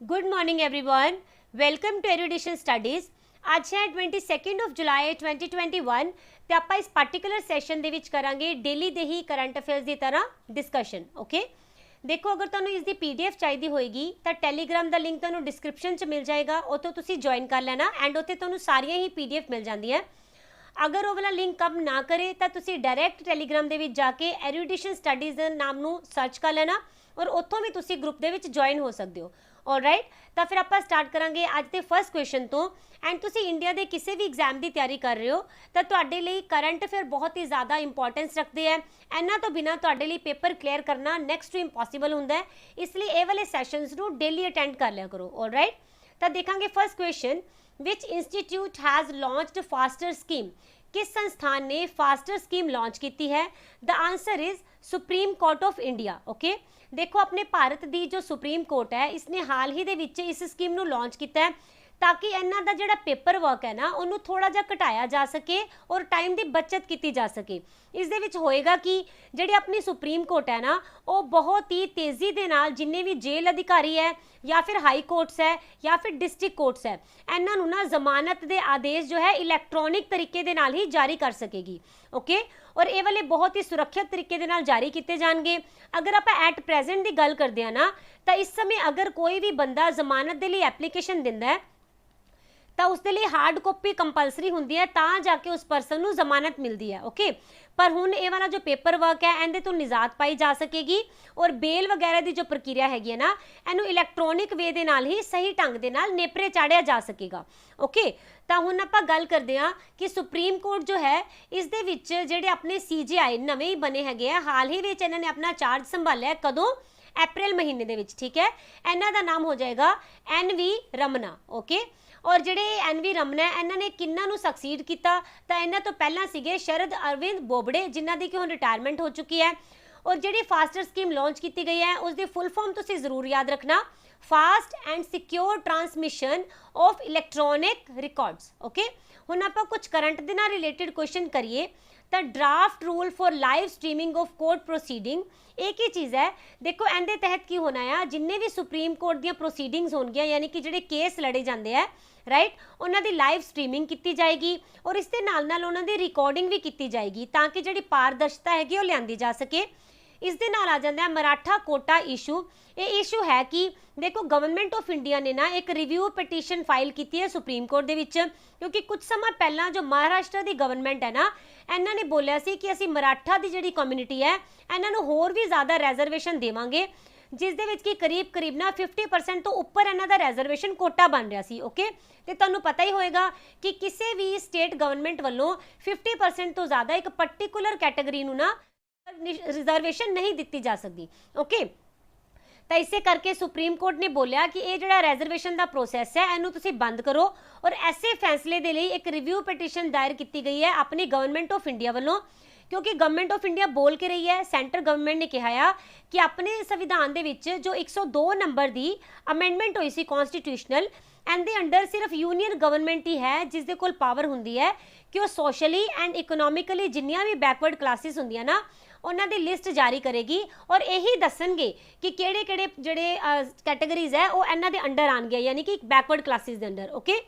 Good morning everyone, welcome to education studies. ਅੱਜ ਹੈ 22 of July 2021 ਤੇ ਆਪਾਂ ਇਸ ਪਾਰਟਿਕੂਲਰ ਸੈਸ਼ਨ ਦੇ ਵਿੱਚ ਕਰਾਂਗੇ ਡੇਲੀ ਦੇ ਹੀ ਕਰੰਟ ਅਫੇਅਰਸ ਦੀ ਤਰ੍ਹਾਂ ਡਿਸਕਸ਼ਨ। ਓਕੇ, ਦੇਖੋ ਅਗਰ ਤੁਹਾਨੂੰ ਇਸ ਦੀ ਪੀਡੀਐਫ ਚਾਹੀਦੀ ਹੋਏਗੀ ਤਾਂ ਟੈਲੀਗ੍ਰਾਮ ਦਾ ਲਿੰਕ ਤੁਹਾਨੂੰ ਡਿਸਕ੍ਰਿਪਸ਼ਨ 'ਚ ਮਿਲ ਜਾਏਗਾ, ਉੱਥੋਂ ਤੁਸੀਂ ਜੁਆਇਨ ਕਰ ਲੈਣਾ ਐਂਡ ਉੱਥੇ ਤੁਹਾਨੂੰ ਸਾਰੀਆਂ ਹੀ ਪੀਡੀਐਫ ਮਿਲ ਜਾਂਦੀਆਂ। ਅਗਰ ਉਹ ਵਾਲਾ ਲਿੰਕ ਕੰਮ ਨਾ ਕਰੇ ਤਾਂ ਤੁਸੀਂ ਡਾਇਰੈਕਟ ਟੈਲੀਗ੍ਰਾਮ ਦੇ ਵਿੱਚ ਜਾ ਕੇ ਐਜੂਕੇਸ਼ਨ ਸਟੱਡੀਜ਼ ਦੇ ਨਾਮ ਨੂੰ ਸਰਚ ਕਰ ਲੈਣਾ ਔਰ ਉੱਥੋਂ ਵੀ ਤੁਸੀਂ ਗਰੁੱਪ ਦੇ ਵਿੱਚ ਜੁਆਇਨ ਹੋ ਸਕਦੇ ਹੋ। ऑलराइट, तो फिर आप स्टार्ट करांगे अज के फर्स्ट क्वेश्चन तो। एंड तुसी इंडिया के किसी भी एग्जाम की तैयारी कर रहे हो तो तुहाडे लई करंट अफेयर बहुत ही ज़्यादा इंपॉर्टेंस रखते हैं। इन्हां तो बिना तुहाडे लई पेपर क्लीयर करना नैक्सट टू इम्पॉसिबल हुंदा है, इसलिए ये वाले सैशनस नूं डेली अटेंड कर लिया करो। ऑलराइट, तो देखांगे first question, which institute has launched FASTER scheme. किस संस्थान ने फास्टर स्कीम लॉन्च की है? The answer is Supreme Court of India. Okay, देखो अपने भारत की जो सुप्रीम कोर्ट है इसने हाल ही दे विच इस स्कीम नूं लॉन्च किया है ताकि इन्हां दा जिहड़ा पेपर वर्क है ना उन्होंने थोड़ा जिहा घटाया जा सके और टाइम की बचत की जा सके। इस दे विच होएगा कि जिहड़ी अपनी सुप्रीम कोर्ट है ना वो बहुत ही तेज़ी दे नाल जिन्ने भी जेल अधिकारी है या फिर हाई कोर्ट्स है या फिर डिस्ट्रिक्ट कोर्ट्स है इन्हां नूं ना जमानत के आदेश जो है इलैक्ट्रॉनिक तरीके दे नाल ही जारी कर सकेगी। ओके, और ये वाले बहुत ही सुरक्षित तरीके दे नाल जारी किए जाएंगे। अगर आप एट प्रेजेंट की गल करते हैं ना तो इस समय अगर कोई भी बंदा जमानत के लिए एप्लीकेशन दिंदा है तो उसके लिए हार्ड कॉपी कंपलसरी होंदी है तां जाके उस पर्सन नूं जमानत मिलती है। ओके, पर हुण ये वाला जो पेपर वर्क है इहदे तो निजात पाई जा सकेगी और बेल वगैरह की जो प्रक्रिया हैगी है ना इहनूं इलैक्ट्रॉनिक वे दे नाल ही सही ढंग दे नाल नेपरे चाढ़िया जा सकेगा। ओके, तो हुण आपां गल करदे हां कि सुप्रीम कोर्ट जो है इस दे विच जिहड़े अपने CJI नवे ही बने हैगे आ, हाल ही विच इन्हां ने अपना चार्ज संभालिया कदों? अप्रैल महीने दे विच। ठीक है, इन्हां दा नाम हो जाएगा NV रमना। ओके, और जिहड़े NV रमना है इन्होंने किन्ना नूं सक्सीड किया तो इन्हां तो पहलां सीगे शरद अरविंद बोबड़े जिन्हां दी कि हुण रिटायरमेंट हो चुकी है। और जिहड़ी फास्टर स्कीम लॉन्च की गई है उसकी फुल फॉर्म तुसीं जरूर याद रखना, fast and secure transmission of electronic records. Okay, हुण आपां कुछ करंट दे नाल रिलेटेड क्वेश्चन करिए तो draft rule for live streaming of court proceeding एक ही चीज़ है। देखो इहदे तहत की होना है जिन्ने भी सुप्रीम कोर्ट दी प्रोसीडिंग्स होणगियां यानी कि जिहड़े केस लड़े जाते हैं राइट उन्हां दी लाइव स्ट्रीमिंग की जाएगी और इस दे नाल नाल उन्हां दी रिकॉर्डिंग भी की जाएगी ताकि जिहड़ी पारदर्शिता हैगी वो लिआंदी जा सके। इस दे नाल आ जाता है मराठा कोटा इशू। ये इशू है कि देखो गवर्नमेंट ऑफ इंडिया ने ना एक रिव्यू पटीशन फाइल की है सुप्रीम कोर्ट दे विच, क्योंकि कुछ समय पहला जो महाराष्ट्र की गवर्नमेंट है ना इन्हों ने बोलिया सी कि असी मराठा की जिहड़ी कम्यूनिटी है इन्हों होर भी ज़्यादा रैजरवेशन देवांगे जिस दे विच कि करीब करीब ना 50% तो उपर इन्हां दा रैजरवेशन कोटा बन रहा सी। ओके, तो तुहानूं पता ही होएगा कि किसी भी स्टेट गवर्नमेंट वालों 50% तो ज़्यादा एक पर्टिकुलर कैटेगरी नूं ना रिजर्वेशन नहीं दी जा सकती। ओके, तो इसे करके सुप्रीम कोर्ट ने बोलिया कि ये जो रैजरवेशन का प्रोसैस है इनू तुसी बंद करो और ऐसे फैसले के लिए एक रिव्यू पटीशन दायर की गई है अपनी गवर्नमेंट ऑफ इंडिया वालों, क्योंकि गवर्नमेंट ऑफ इंडिया बोल के रही है सेंटर गवर्नमेंट ने कहा कि अपने संविधान के विच जो 102 नंबर की अमेंडमेंट हुई सी कॉन्स्टिट्यूशनल एंड दे अंडर सिर्फ यूनियन गवर्नमेंट ही है जिसके कोल पावर होंदी है कि वो सोशली एंड इकोनॉमिकली जिन्नियां भी बैकवर्ड क्लासिस होंदियां ना उन्हां दी लिस्ट जारी करेगी और यही दसणगे कि किहड़े किहड़े जिहड़े कैटेगरीज है वो इन्हां दे अंडर आउणगे यानी कि बैकवर्ड क्लासिस दे अंडर। ओके,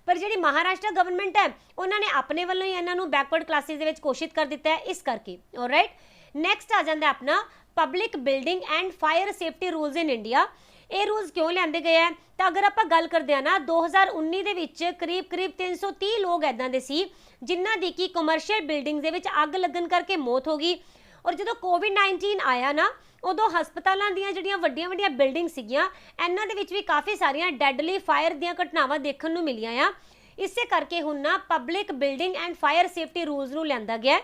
पर जिहड़ी महाराष्ट्र गवर्नमेंट है उन्होंने अपने वालों ही इन्हां नूं बैकवर्ड क्लासिस दे विच घोषित कर दिता है इस करके। ऑलराइट, नैक्सट आ जाता है अपना public building and fire safety rules in India. ये रूल्स क्यों लिआंदे गए हैं तो अगर आप गल करते हैं ना 2019 दे विच करीब करीब 330 लोग इदां दे सी जिन्हां दी कि कमर्शियल बिल्डिंग्स दे विच अग लगन करके मौत हो गई। और जो कोविड-19 आया ना उदों हस्पतालों दी जिहड़ियां वड्डियां वड्डियां बिल्डिंग सीगियां इन्हां दे विच भी काफ़ी सारियां डेडली फायर दी घटनावां देखण नूं मिलियां आ। इसे करके हुण ना public building and fire safety rules नूं लिआंदा गया।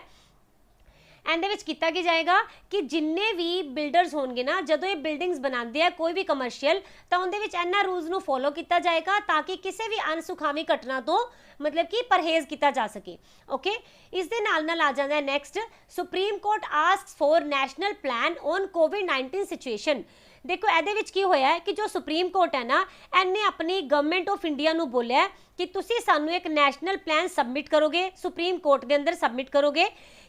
एंड विच कीता की जाएगा कि जिन्ने भी बिल्डर्स होणगे ना जदों ये बिल्डिंग्स बनाते हैं कोई भी कमर्शियल तो उनदे विच इन्हां रूल्स नूं फॉलो किया जाएगा ताकि किसी भी अनसुखावी घटना तो मतलब कि परहेज किया जा सके। ओके, इस दे नाल नाल आ जाता है next, supreme court asks for national plan on covid situation. देखो ਇਹਦੇ ਵਿੱਚ ਕੀ ਹੋਇਆ है कि जो सुप्रीम कोर्ट है ना इन्हें अपनी गवर्नमेंट ऑफ इंडिया नूं बोलिया कि तुसी सानू एक नैशनल प्लान सबमिट करोगे सुप्रीम कोर्ट के अंदर सबमिट करोगे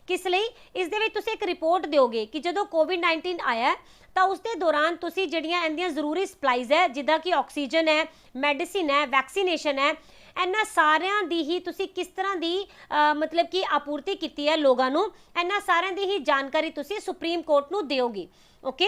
किस ਲਈ ਇਸ ਦੇ ਵਿੱਚ ਤੁਸੀਂ ਇੱਕ ਰਿਪੋर्ट ਦਿਓਗੇ ਕਿ ਜਦੋਂ कोविड-19 ਆਇਆ ਤਾਂ ਉਸ ਦੇ ਦੌਰਾਨ ਤੁਸੀਂ ਜਿਹੜੀਆਂ ਇਹਦੀਆਂ ਜ਼ਰੂਰੀ ਸਪਲਾਈਜ਼ ਹੈ ਜਿੱਦਾਂ ਕਿ ਆਕਸੀਜਨ ਹੈ, ਮੈਡੀਸਿਨ ਹੈ, ਵੈਕਸੀਨੇਸ਼ਨ ਹੈ, ਇਹਨਾਂ ਸਾਰਿਆਂ ਦੀ ਹੀ ਤੁਸੀਂ ਕਿਸ ਤਰ੍ਹਾਂ ਦੀ मतलब कि आपूर्ति ਕੀਤੀ ਹੈ ਲੋਕਾਂ ਨੂੰ, ਇਹਨਾਂ ਸਾਰਿਆਂ ਦੀ ਹੀ ਜਾਣਕਾਰੀ ਤੁਸੀਂ ਸੁਪਰੀਮ ਕੋਰਟ ਨੂੰ ਦਿਓਗੇ। ओके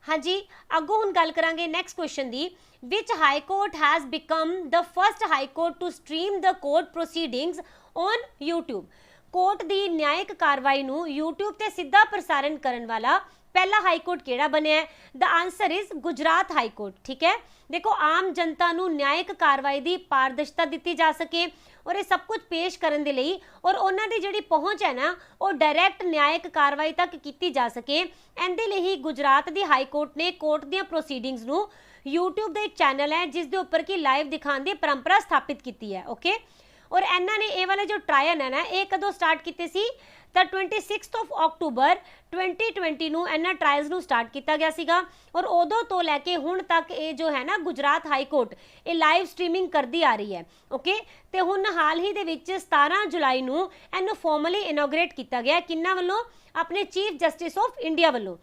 हाँ जी, अगों हुण गल करांगे नैक्सट क्वेश्चन दी। Which high court has become the first high court to stream the court proceedings on YouTube? Court दी न्यायिक कार्रवाई नूं यूट्यूब ते सीधा प्रसारण करन वाला पहला हाई कोर्ट केड़ा बनिया है? The answer is Gujarat high court. ठीक है, देखो आम जनता नूं न्यायिक कार्रवाई दी पारदर्शिता दित्ती जा सके और ये सब कुछ पेश करन दे लई और उन्हां दी जिहड़ी पहुंच है ना वो डायरैक्ट न्यायिक कार्रवाई तक कीती जा सके, इहदे लई ही गुजरात दी हाई कोर्ट ने कोर्ट दीआं प्रोसीडिंग्स नूं यूट्यूब दा एक चैनल है जिस दे उपर की लाइव दिखाने दी परंपरा स्थापित की है। ओके, और इन्हां ने ये वाले जो ट्रायल है ना ये कदों स्टार्ट कीते सी? तो 26 अक्टूबर 2020 ਨੂੰ ਇਹਨਾਂ ट्रायल्स ਨੂੰ स्टार्ट किया गया सीगा और उदों तो लैके हुण तक ये जो है ना गुजरात हाई कोर्ट ये लाइव स्ट्रीमिंग करती आ रही है। ओके, तो हुण हाल ही दे विच 17 जुलाई ਨੂੰ ਇਹਨੂੰ फॉर्मली इनोग्रेट किया गया किन्ना ਵੱਲੋਂ? अपने चीफ जस्टिस ऑफ इंडिया ਵੱਲੋਂ।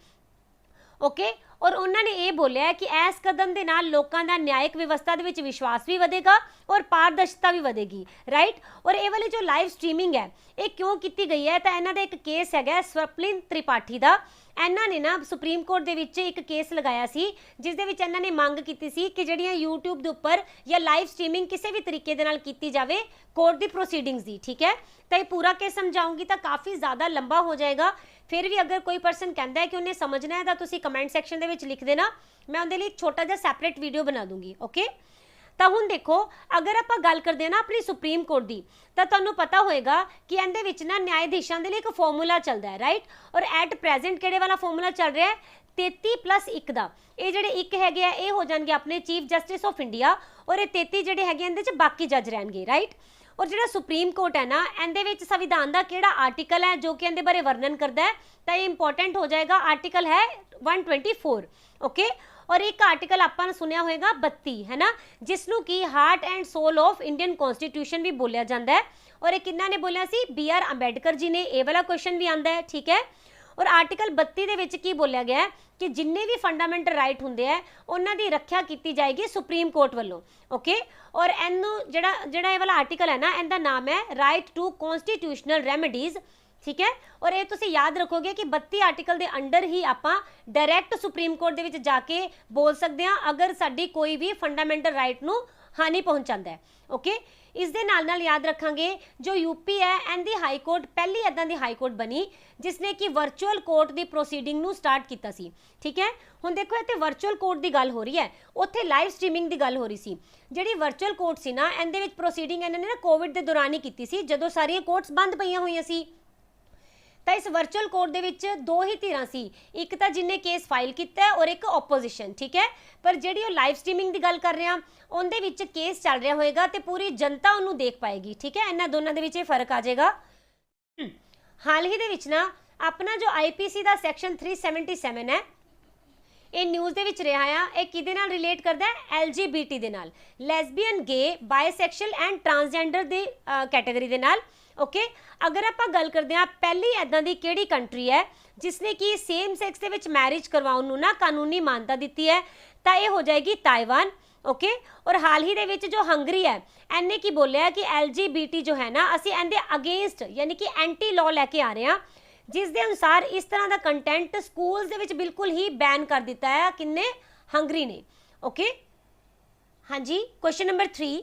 ओके, और उन्होंने ये बोलिया कि इस कदम के नाल लोगों का न्यायिक व्यवस्था दे विच विश्वास भी वधेगा और पारदर्शिता भी वधेगी। राइट, और ये वाली जो लाइव स्ट्रीमिंग है ये क्यों की गई है? तो इन्हों का एक केस है स्वप्निल त्रिपाठी का। इन्होंने ना सुप्रीम कोर्ट दे विच एक केस लगाया सी जिस दे विच इन्होंने मंग की सी कि जिहड़ियां यूट्यूब के उपर या लाइव स्ट्रीमिंग किसी भी तरीके दे नाल कीती जावे कोर्ट की प्रोसीडिंग्स की। ठीक है, तो ये पूरा केस समझाऊंगी तो काफ़ी ज़्यादा लंबा हो जाएगा। फिर भी अगर कोई पर्सन कहता है कि उन्हें समझना है तो तुसी कमेंट सैक्शन दे विच लिख देना, मैं उनके लिए एक छोटा जिहा सैपरेट वीडियो बना दूंगी। ओके, तो हुण देखो अगर आप गल करते हैं ना अपनी सुप्रीम कोर्ट की तो तुहानूं पता होएगा कि इहदे विच ना न्यायाधीशां दे लई एक फॉर्मूला चलता है। राइट, और एट प्रेजेंट किहड़े वाला फॉर्मूला चल रहा है? 33+1 का। ये जिहड़े एक हैगे आ ये हो जाणगे अपने चीफ जस्टिस ऑफ इंडिया और ये 33 जिहड़े हैगे इहदे च बाकी जज रहणगे। राइट, और जो सुप्रीम कोर्ट है ना इहदे विच संविधान का किहड़ा आर्टिकल है जो कि इहदे बारे वर्णन करता है? तो ये इंपॉर्टेंट हो जाएगा, आर्टिकल है 124। ओके, और एक आर्टिकल आपने सुनिया होगा 32 है ना, जिसनों की heart and soul of Indian constitution भी बोलिया जाता है। और एक किन्ना ने बोलिया सी? BR अंबेडकर जी ने। ये वाला क्वेश्चन भी आता है। ठीक है, और आर्टिकल 32 दे विच की बोलिया गया है कि जिन्ने भी फंडामेंटल राइट होंदे है उन्हां दी रक्षा की जाएगी सुप्रीम कोर्ट वालों। ओके, और इनू जिहड़ा ये वाला आर्टिकल है ना इनका नाम है राइट टू कॉन्स्टिट्यूशनल रेमेडीज़। ठीक है, और ये तुसीं याद रखोगे कि 32 आर्टिकल के अंडर ही आपां डायरैक्ट सुप्रीम कोर्ट दे विच जाके बोल सकते हैं अगर साडी कोई भी फंडामेंटल राइट नूं हानि पहुंचाता है। ओके, इस दे नाल नाल याद रखांगे जो यूपी है इहदी हाई कोर्ट पहली इदां दी हाई कोर्ट बनी जिसने कि वर्चुअल कोर्ट की प्रोसीडिंग नूं स्टार्ट किया सी। ठीक है, हुण देखो इत्थे वर्चुअल कोर्ट की गल हो रही है, उत्थे लाइव स्ट्रीमिंग की गल हो रही सी। जिहड़ी वर्चुअल कोर्ट सी ना इहदे विच प्रोसीडिंग इन्हां ने ना कोविड के दौरान ही कीती सी जदों सारियां कोर्ट्स बंद पईयां होईयां सी। तो इस वर्चुअल कोर्ट दे विच दो ही धिरां सी, एक तो जिन्हें केस फाइल किया है और एक ओपोजिशन। ठीक है, पर जिहड़ी लाइव स्ट्रीमिंग की गल कर रहे हैं उनदे विच केस चल रहा होएगा तो पूरी जनता उन्होंने देख पाएगी। ठीक है, इन्हां दोनों दे विच फर्क आ जाएगा। हाल ही दे विच ना अपना जो IPC का सैक्शन 377 है ये न्यूज़ दे विच रहा है, ये किहदे नाल रिलेट करता है? LGBT दे नाल, लैसबीयन, गे, बायसैक्शल एंड ट्रांसजेंडर दी कैटेगरी दे नाल। ओके, अगर आप गल करते हैं पहली इदां दी किहड़ी कंट्री है जिसने कि सेम सैक्स दे विच मैरिज करवाउण नूं ना कानूनी मानता दी है तो ये हो जाएगी ताइवान। ओके, और हाल ही दे विच जो हंगरी है इन्हें की बोलिया कि LGBT जो है ना असीं इहदे अगेंस्ट यानी कि एंटी लॉ लैके आ रहे हैं जिस दे अनुसार इस तरह का कंटेंट स्कूल्स दे विच बिल्कुल ही बैन कर दिता है किन्ने? हंगरी ने। ओके, हाँ जी, question number 3,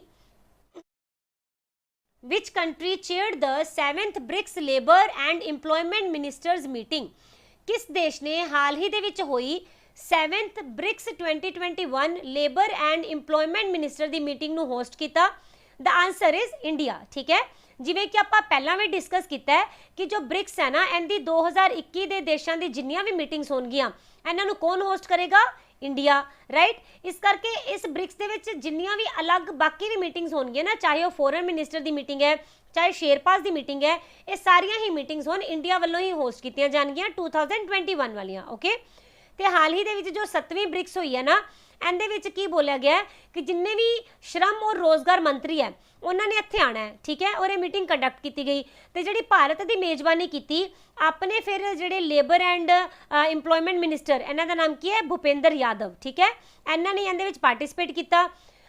Which country chaired the 7th BRICS Labour and Employment Ministers meeting? किस देश ने हाल ही दे विच होई 7th BRICS 2021 labour and employment minister की मीटिंग नूं होस्ट किया? The answer is India. ठीक है, जिवें कि आपां पहलां भी डिस्कस किया है कि जो ब्रिक्स है ना इनकी 2021 के देशों की जिन्नियां भी मीटिंग्स होणगियां इन्हां नूं कौन होस्ट करेगा? इंडिया। राइट, इस करके इस ब्रिक्स दे विच जिन्नियां भी अलग बाकी भी मीटिंग्स होणगियां ना, चाहे वो फॉरेन मिनिस्टर की मीटिंग है चाहे शेरपास की मीटिंग है, ये सारियां ही मीटिंग्स होण इंडिया वालों ही होस्ट कीतियां जाणगियां 2021 वालियां। ओके, तो हाल ही दे विच जो 7वीं ब्रिक्स हुई है ना ਇਹਦੇ ਵਿੱਚ ਕੀ ਬੋਲਿਆ ਗਿਆ ਕਿ ਜਿੰਨੇ ਵੀ ਸ਼ਰਮ ਔਰ ਰੋਜ਼ਗਾਰ ਮੰਤਰੀ ਹੈ ਉਹਨਾਂ ਨੇ ਇੱਥੇ ਆਣਾ ਹੈ, ਠੀਕ ਹੈ। ਔਰ ਇਹ ਮੀਟਿੰਗ ਕੰਡਕਟ ਕੀਤੀ ਗਈ ਤੇ ਜਿਹੜੀ ਭਾਰਤ ਦੀ ਮੇਜ਼ਬਾਨੀ ਕੀਤੀ ਆਪਣੇ ਫਿਰ ਜਿਹੜੇ ਲੇਬਰ ਐਂਡ ਇੰਪਲੋਇਮੈਂਟ ਮਿਨਿਸਟਰ, ਇਹਨਾਂ ਦਾ ਨਾਮ ਕੀ ਹੈ, ਭੁਪਿੰਦਰ ਯਾਦਵ, ਠੀਕ ਹੈ। ਇਹਨਾਂ ਨੇ ਇਹਦੇ ਵਿੱਚ ਪਾਰਟਿਸਿਪੇਟ ਕੀਤਾ।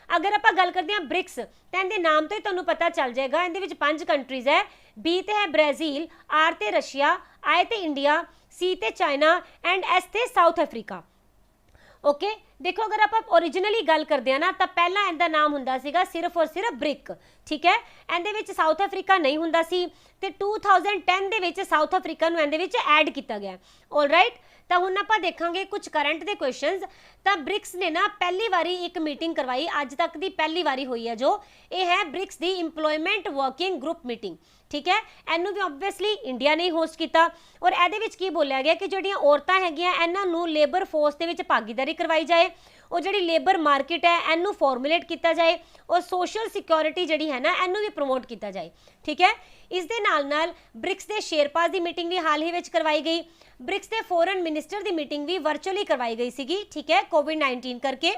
अगर आप गल करते हैं ब्रिक्स तो इनके नाम तो ही तुहानूं पता चल जाएगा। इहदे 5 कंट्रीज़ है, बी ते है ब्राज़ील, आर ते रशिया, आई ते इंडिया, सी ते चाइना एंड एस ते साउथ अफ्रीका। ओके देखो अगर आप ओरिजिनली गल करते हैं ना तो पहला इनका नाम हुंदा सीगा सिर्फ और सिर्फ ब्रिक, ठीक है। इहदे विच साउथ अफ्रीका नहीं हुंदा सी ते 2010 दे विच साउथ अफ्रीका नूं इहदे विच ऐड किया गया। ऑल राइट तो हुण आपां देखांगे कुछ करंट दे क्वेश्चनस। तो ब्रिक्स ने ना पहली बारी एक मीटिंग करवाई, अज तक की पहली बारी हुई है जो ये है ब्रिक्स की इंप्लॉयमेंट वर्किंग ग्रुप मीटिंग, ठीक है। इनू भी ओबवियसली इंडिया ने होस्ट किया और ये की बोलिया गया कि जिहड़ियां औरतां हैगियां इन्हां लेबर फोर्स दे विच भागीदारी करवाई जाए और जिहड़ी लेबर मार्केट है इनू फॉर्मुलेट किया जाए और सोशल सिक्योरिटी जिहड़ी है ना इनू भी प्रमोट किया जाए, ठीक है। इस दे नाल ब्रिक्स के शेरपास की मीटिंग भी हाल ही में करवाई गई। ब्रिक्स के फॉरेन मिनिस्टर की मीटिंग भी वर्चुअली करवाई गई सी, ठीक है, कोविड-19 करके।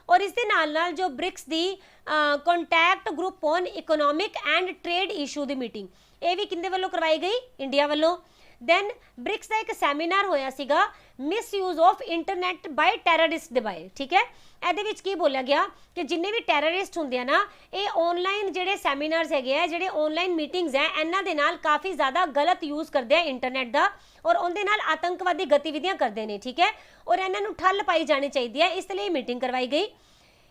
और इस दे नाल जो ब्रिक्स की contact group on economic and trade issue की मीटिंग ये भी किंदे वालों करवाई गई, इंडिया वालों। दैन ब्रिक्स का एक सैमीनार होया सीगा misuse of internet by terrorist device, ठीक है। ਇਹਦੇ ਵਿੱਚ ਕੀ ਬੋਲਿਆ ਗਿਆ ਕਿ ਜਿੰਨੇ ਵੀ ਟੈਰਰਿਸਟ ਹੁੰਦੇ ਆ ਨਾ ਇਹ ਆਨਲਾਈਨ ਜਿਹੜੇ ਸੈਮੀਨਾਰਸ ਹੈਗੇ ਆ, ਜਿਹੜੇ ਆਨਲਾਈਨ ਮੀਟਿੰਗਸ ਹੈ, ਇਹਨਾਂ ਦੇ ਨਾਲ ਕਾਫੀ ਜ਼ਿਆਦਾ ਗਲਤ ਯੂਜ਼ ਕਰਦੇ ਆ ਇੰਟਰਨੈਟ ਦਾ ਔਰ ਉਹਦੇ ਨਾਲ ਆਤੰਕਵਾਦੀ ਗਤੀਵਿਧੀਆਂ ਕਰਦੇ ਨੇ, ਠੀਕ ਹੈ। ਔਰ ਇਹਨਾਂ ਨੂੰ ਠੱਲ ਪਾਈ ਜਾਣੀ ਚਾਹੀਦੀ ਹੈ, ਇਸ ਲਈ ਮੀਟਿੰਗ ਕਰਵਾਈ ਗਈ।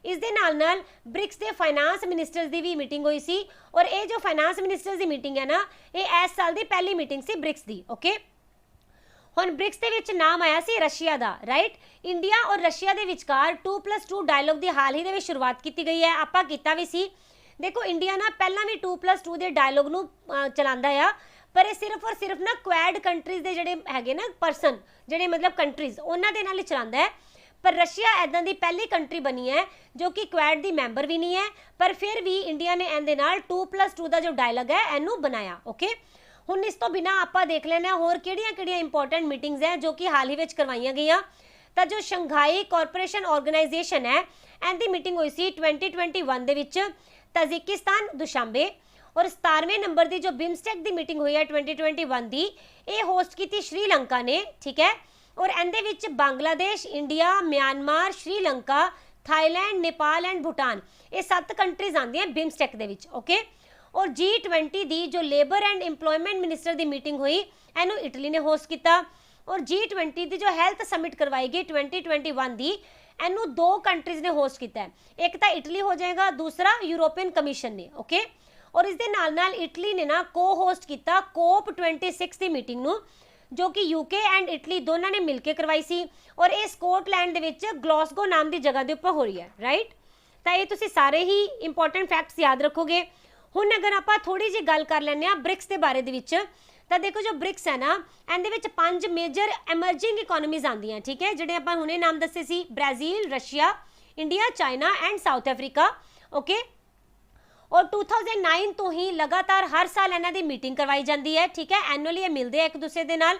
इस दे नाल ब्रिक्स के फाइनांस मिनिस्टर्स की भी मीटिंग हुई सी और ये जो फाइनांस मिनिस्टर्स की मीटिंग है ना ये इस साल की पहली मीटिंग सी ब्रिक्स की। ओके हुण ब्रिक्स दे विच नाम आया सी रशिया का, राइट। इंडिया और रशिया के विचकार 2+2 डायलॉग की हाल ही दे विच शुरुआत की गई है, आपां कीता भी सी। देखो इंडिया ना पहला भी 2+2 के डायलॉग नूं चलांदा आ पर सिर्फ और सिर्फ ना क्वैड कंट्रीज़ के जिहड़े हैगे ना पर्सन जिहड़े मतलब कंट्रीज़ उन्हां दे नाल चलांदा है। पर रशिया इदां दी पहली कंट्री बनी है जो कि क्वैड दी मैंबर भी नहीं है पर फिर भी इंडिया ने इहदे नाल 2+2 का जो डायलॉग है इनू बनाया। ओके हुण इस तो बिना आपां देख लैणे होर किहड़ियां इंपोर्टेंट मीटिंग्स हैं जो कि हाल ही विच करवाईयां गईयां। तो जो शंघाई कॉरपोरेशन ऑर्गेनाइजेशन है इहदी मीटिंग हुई सी 2021 दे विच तजिकिस्तान दुशांबे और 17वें नंबर की जो बिम्सटेक की मीटिंग हुई है 2021 की ये होस्ट की श्रीलंका ने, ठीक है। और इहदे विच Bangladesh, India, Myanmar, Sri Lanka, Thailand, Nepal and Bhutan ये 7 कंट्रीज आंदियां बिम्सटेक दे विच। ओके और G20 की जो लेबर एंड इंप्लॉयमेंट मिनिस्टर की मीटिंग हुई इनू इटली ने होस्ट किया और G20 की जो हैल्थ समिट करवाई गई 2021 की इनू 2 कंट्रीज ने होस्ट किया है, एक तो इटली हो जाएगा, दूसरा यूरोपियन कमीशन ने। ओके और इस दे नाल इटली ने ना को होस्ट किया COP26 की मीटिंग नू जो कि यूके एंड इटली दोनों ने मिलकर करवाई सी और ये स्कॉटलैंड दे विच ग्लासगो नाम की जगह के उपर हो रही है, राइट। तो ये तुसी सारे ही इंपोर्टेंट फैक्ट्स याद रखोगे। हुण अगर आप थोड़ी जी गल कर लैंदे आ ब्रिक्स के बारे दे विच तो देखो जो ब्रिक्स है ना इहदे विच 5 मेजर एमरजिंग इकोनॉमीज आंदियां, ठीक है, जिहड़े आपां हुणे नाम दस्से सी Brazil, Russia, India, China and South Africa. Okay और 2009 तो ही लगातार हर साल इन्हां दी मीटिंग करवाई जाती है, ठीक है, एनुअली ये मिलते हैं एक दूसरे के नाल।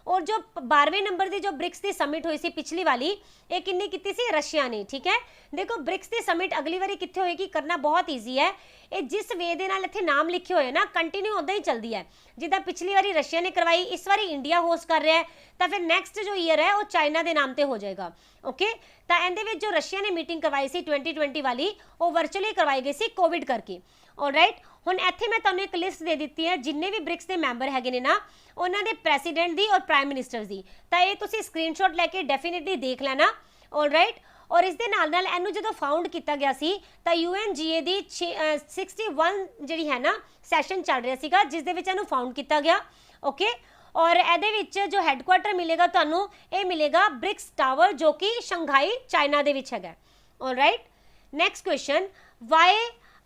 और जो 12वें नंबर की जो ब्रिक्स की समिट हुई सी पिछली वाली ये किन्नी कीती सी रशिया ने, ठीक है। देखो ब्रिक्स की समिट अगली बारी कित्थे होएगी करना बहुत ईजी है, ये जिस वे दे नाल इत्थे नाम लिखे हुए ना कंटिन्यू उदां ही चलती है जिद्दां पिछली बारी रशिया ने करवाई, इस बारी इंडिया होस्ट कर रहा है तो फिर नैक्सट जो ईयर है वो चाइना के नाम पर हो जाएगा। ओके तो इहदे विच जो रशिया ने मीटिंग करवाई सी 2020 वाली वो वर्चुअली करवाई गई सी कोविड करके। ऑलराइट हुण इत्थे मैं तुहानूं एक लिस्ट दे दित्ती है जिन्ने भी ब्रिक्स के मैंबर हैगे ने ना उन्हां दे प्रेसिडेंट दी और प्राइम मिनिस्टर दी, तो ये तुसीं स्क्रीनशॉट लैके डेफिनेटली देख लेना। ऑलराइट और इस दे नाल नाल इहनूं जदों फाउंड किया गया सी तो UNGA दी 61 जिहड़ी है ना सैशन चल रहा सीगा जिस दे विच इहनूं फाउंड किया गया। ओके और इहदे विच जो हैडक्वार्टर मिलेगा तुहानूं ये मिलेगा ब्रिक्स टावर जो कि शंघाई चाइना दे विच हैगा। Alright next question Y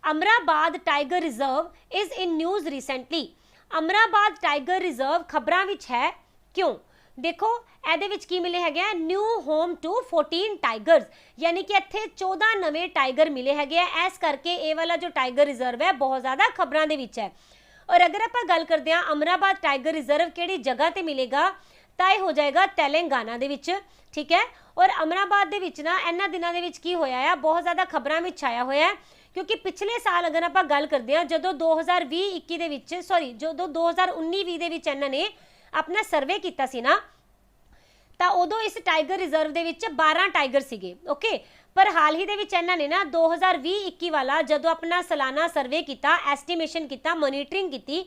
Amrabad tiger reserve is in news recently. Amrabad tiger reserve खबरां विच है क्यों? देखो ਇਹਦੇ ਵਿੱਚ ਕੀ ਮਿਲੇ ਹੈਗੇ न्यू होम टू 14 टाइगर्स यानी कि ਇੱਥੇ 14 नवे टाइगर मिले हैगे इस करके ये वाला जो टाइगर रिजर्व है बहुत ज़्यादा खबरों के विच है। और अगर आप गल करते हैं अमराबाद टाइगर रिजर्व किहड़ी जगह ते मिलेगा ਤਾਂ ਇਹ ਹੋ ਜਾਏਗਾ तेलंगाना ਦੇ ਵਿੱਚ, ठीक है। और अमराबाद ਦੇ ਵਿੱਚ ਨਾ ਇਹਨਾਂ ਦਿਨਾਂ ਦੇ ਵਿੱਚ ਕੀ ਹੋਇਆ ਆ, ਬਹੁਤ ਜ਼ਿਆਦਾ ਖਬਰਾਂ ਵਿੱਚ ਛਾਇਆ ਹੋਇਆ ਹੈ, ਕਿਉਂਕਿ ਪਿਛਲੇ ਸਾਲ ਅਗਰ ਆਪਾਂ ਗੱਲ ਕਰਦੇ ਹਾਂ, ਜਦੋਂ 2020-21 ਦੇ ਵਿੱਚ ਜਦੋਂ 2019-20 ਦੇ ਵਿੱਚ ਇਹਨਾਂ ਨੇ ਆਪਣਾ ਸਰਵੇ ਕੀਤਾ ਸੀ ਨਾ, ਤਾਂ ਉਦੋਂ ਇਸ ਟਾਈਗਰ ਰਿਜ਼ਰਵ ਦੇ ਵਿੱਚ 12 ਟਾਈਗਰ ਸੀਗੇ, ਓਕੇ। ਪਰ ਹਾਲ ਹੀ ਦੇ ਵਿੱਚ ਇਹਨਾਂ ਨੇ ਨਾ 2020-21 ਵਾਲਾ ਜਦੋਂ ਆਪਣਾ ਸਾਲਾਨਾ ਸਰਵੇ ਕੀਤਾ, ਐਸਟੀਮੇਸ਼ਨ ਕੀਤਾ, ਮੋਨੀਟਰਿੰਗ ਕੀਤੀ,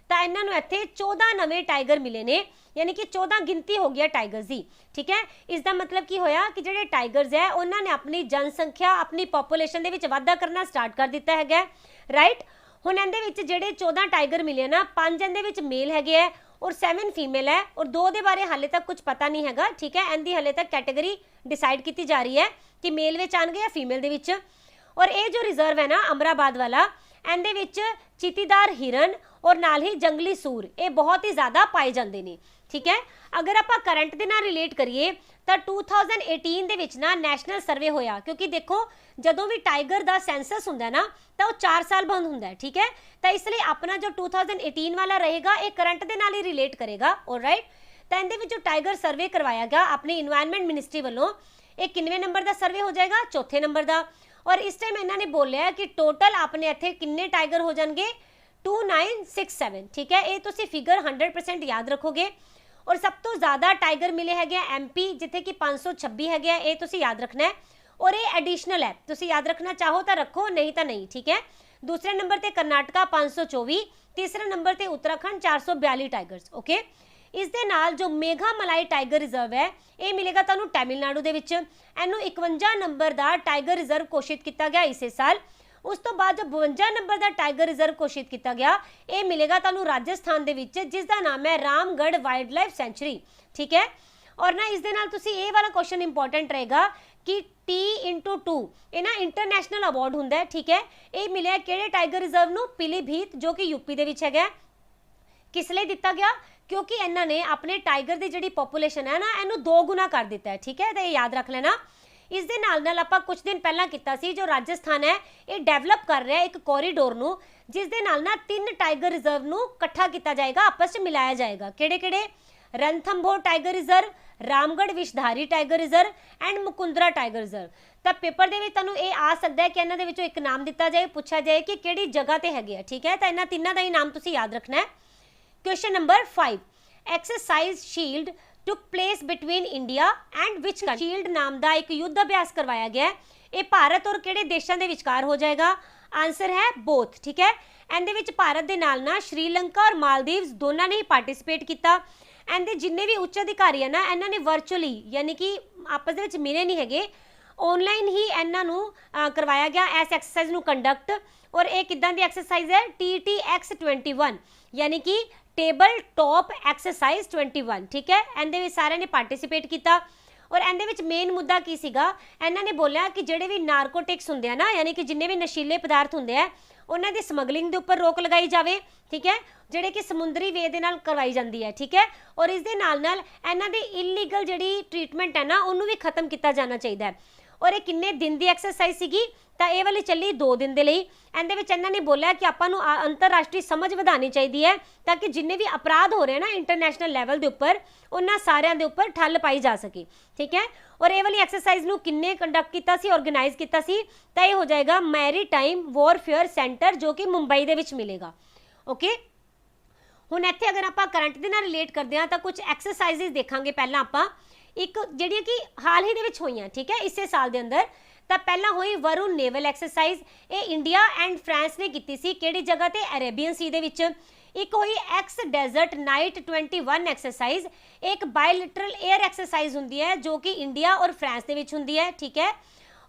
ਤਾਂ ਇਹਨਾਂ ਨੂੰ ਇੱਥੇ 14 ਨਵੇਂ ਟਾਈਗਰ ਮਿਲੇ ਨੇ, यानी कि 14 गिनती हो गया टाइगर्स की, ठीक है। इसका मतलब की होया कि ਜਿਹੜੇ टाइगर्स है उन्होंने अपनी जनसंख्या अपनी पॉपुलेशन ਦੇ ਵਿੱਚ ਵਾਧਾ ਕਰਨਾ ਸਟਾਰਟ ਕਰ ਦਿੱਤਾ ਹੈਗਾ, राइट। ਹੁਣ ਇਹਦੇ ਵਿੱਚ ਜਿਹੜੇ 14 टाइगर मिले ना, 5 ਇਹਦੇ ਵਿੱਚ मेल ਹੈਗੇ ਹੈ और 7 फीमेल है, और 2 ਦੇ ਬਾਰੇ ਹਾਲੇ ਤੱਕ ਕੁਝ ਪਤਾ ਨਹੀਂ ਹੈਗਾ, ठीक है। ਇਹਦੀ ਹਾਲੇ ਤੱਕ ਕੈਟੇਗਰੀ डिसाइड की जा रही है कि मेल ਵਿੱਚ ਆਣਗੇ ਜਾਂ फीमेल ਦੇ ਵਿੱਚ। और ये जो रिजर्व है ना अमराबाद वाला, ਇਹਦੇ ਵਿੱਚ ਚੀਤੀਦਾਰ ਹਿਰਨ और नाल ही जंगली सूर ये बहुत ही ज़्यादा पाए जाते हैं, ठीक है। अगर आप करंट के नाल रिलेट करिए तो 2018 ਦੇ ਵਿੱਚ ना नैशनल सर्वे होया, क्योंकि देखो ਜਦੋਂ भी टाइगर का सेंसस ਹੁੰਦਾ ना तो वो 4 साल बाद ਹੁੰਦਾ है, ठीक है। तो इसलिए अपना जो 2018 वाला रहेगा ये करंट के नाल ही रिलेट करेगा, ऑलराइट। तो ਇਹਦੇ ਵਿੱਚ जो टाइगर सर्वे करवाया गया अपनी इन्वायरमेंट मिनिस्ट्री वालों, ये किन्वें नंबर का सर्वे हो जाएगा, चौथे नंबर का। और इस टाइम इन्होंने बोलिया कि टोटल अपने इत्थे किन्ने टाइगर हो जाएंगे, 2967, ठीक है। ये तुसी फिगर 100% याद रखोगे। और सब तो ज़्यादा टाइगर मिले है MP जिथे कि 526 है, ये तुसी याद रखना है। और ये एडिशनल है, तुसी याद रखना चाहो तो रखो, नहीं तो नहीं, ठीक है। दूसरे नंबर पर कर्नाटका 524, तीसरे नंबर पर उत्तराखंड 442 टाइगर्स, ओके। इस दे नाल जो मेघामलाई टाइगर रिजर्व है ये मिलेगा तुहानू तमिलनाडु दे विच, इहनू 51 नंबर का टाइगर रिजर्व घोषित किया गया इसे साल। उस तो बाद जो 52 नंबर का टाइगर रिजर्व घोषित किया गया ये मिलेगा तुहानू राजस्थान दे विच, जिसका नाम है रामगढ़ वाइल्ड लाइफ सेंचुरी, ठीक है। और ना इस दे नाल तुसी ये वाला क्वेश्चन इंपॉर्टेंट रहेगा कि T/2 ये ना इंटरनेशनल अवार्ड हुंदा है, ठीक है। ये मिले किहड़े टाइगर रिजर्व नू, पीलीभीत जो कि यूपी दे विच हैगा। किस लिए दिता गया, क्योंकि इन्होंने अपने टाइगर की जी पॉपुलेशन है ना इनू 2 गुना कर दिता है, ठीक है। तो ये याद रख लेना। इस दे नाल आपां कुछ दिन पहला किया सी, जो राजस्थान है ये डेवलप कर रहा है एक कॉरीडोर नू, जिस दे नाल ना 3 टाइगर रिजर्व नू इकट्ठा किया जाएगा, आपस में मिलाया जाएगा। किहड़े किहड़े, Ranthambore tiger reserve, Ramgarh Vishdhari tiger reserve and Mukundra tiger reserve. तो पेपर दे विच तुहानू ये आ सकता है कि इन्हां दे विचों एक नाम दिता जाए, पूछा जाए कि किहड़ी जगह ते हैगे आ, ठीक है। तो इन्हां तीनों का ही नाम तुसीं याद रखना है। Question number 5, exercise shield took place between India and which country. Shield नाम का एक युद्ध अभ्यास करवाया गया है, ये भारत और किहड़े देशों के विचकार हो जाएगा, आंसर है बोथ, ठीक है। इहदे विच भारत दे नाल ना श्रीलंका और मालदीव्स दोनों ने ही पार्टिसिपेट किया। इहदे जिन्ने भी उच्च अधिकारी है ना इन्हों ने वर्चुअली यानी कि आपस दे विच मिले नहीं हैगे, ऑनलाइन ही इन्हां नूं करवाया गया इस एक्सरसाइज नूं कंडक्ट। और ये किदां दी एक्सरसाइज है, TTX21 यानी कि टेबल टॉप एक्सरसाइज 21, ठीक है। इहदे विच सारे ने पार्टिसिपेट किया। और इहदे विच मेन मुद्दा की सीगा, इन्हां ने बोलिया कि जिहड़े भी नारकोटिक्स हुंदे आ ना यानी कि जिन्ने भी नशीले पदार्थ हुंदे आ उन्हां दी समगलिंग दे उपर रोक लगाई जावे, ठीक है, जिहड़े कि समुद्री वे दे नाल करवाई जांदी है, ठीक है। और इस दे नाल नाल इन्हां दी इलीगल जिहड़ी ट्रीटमेंट है ना उन्होंने भी खत्म किया जाना चाहिए है। और ये किन्ने दिन की एक्सरसाइज सीगी, तो ये वाली चली 2 दिन के लिए। इहदे विच इन्हां ने बोलिया कि आपां नूं अंतरराष्ट्रीय समझ वधानी चाहिए है, ताकि जिन्ने भी अपराध हो रहे हैं ना इंटरनेशनल लैवल के उपर उन्हां सारिਆਂ ਦੇ उपर ठल पाई जा सके, ठीक है। और ये वाली एक्सरसाइज नूं किन्ने कंडक्ट किया सी, ऑर्गेनाइज किया सी, तो ये हो जाएगा मैरीटाइम वॉरफेयर सेंटर जो कि मुंबई दे विच मिलेगा, ओके। हुण इत्थे अगर आपां करंट दे नाल रिलेट करदे हां तां कुछ एक्सरसाइजिज देखांगे। पहलां आपां एक जिहड़ियां कि हाल ही दे विच होईयां, ठीक है, इसे साल दे अंदर। तो पहला हुई वरुण नेवल एक्सरसाइज, ये इंडिया एंड फ्रांस ने की सी, किहड़ी जगह ते, अरेबियन सी दे विच। एक हुई एक्स डेजर्ट नाइट 21 एक्सरसाइज, एक बायलिटरल एयर एक्सरसाइज हुंदी है जो कि इंडिया और फ्रांस दे विच हुंदी है, ठीक है।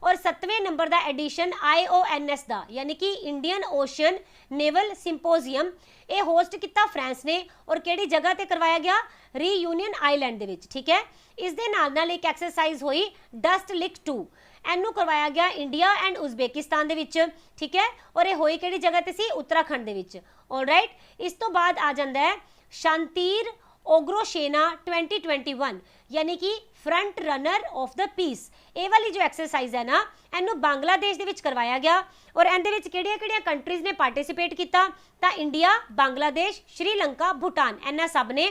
और 7वें नंबर का एडिशन IONS का यानी कि इंडियन ओशन नेवल सिंपोजियम, ये होस्ट किया फ्रांस ने। और किहड़ी जगह ते करवाया गया, रीयूनियन आइलैंड दे विच, ठीक है। इस दे नाल एक एक्सरसाइज हुई डस्ट लिक 2, इनू करवाया गया इंडिया एंड उज़बेकिस्तान दे विच, ठीक है। और ये होई किहड़ी जगह ते सी, उत्तराखंड दे विच, ऑलराइट। इस तो बाद आ जांदा है शांतिर ओग्रोशेना 2021 यानी कि front runner of the peace. ये वाली जो एक्सरसाइज है ना इनू बांग्लादेश दे विच करवाया गया। और इहदे विच किहड़ियां कंट्रीज़ ने पार्टिसिपेट किया, तो इंडिया, बांग्लादेश, श्रीलंका, भूटान, इन्हां सब ने।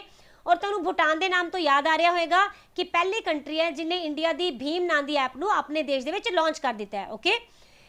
और तुहानूं भूटान के नाम तो याद आ रहा होएगा कि पहली कंट्री है जिन्हें इंडिया की भीम नाम की ऐप नूं अपने देश दे विच लॉन्च कर दिता है। ओके,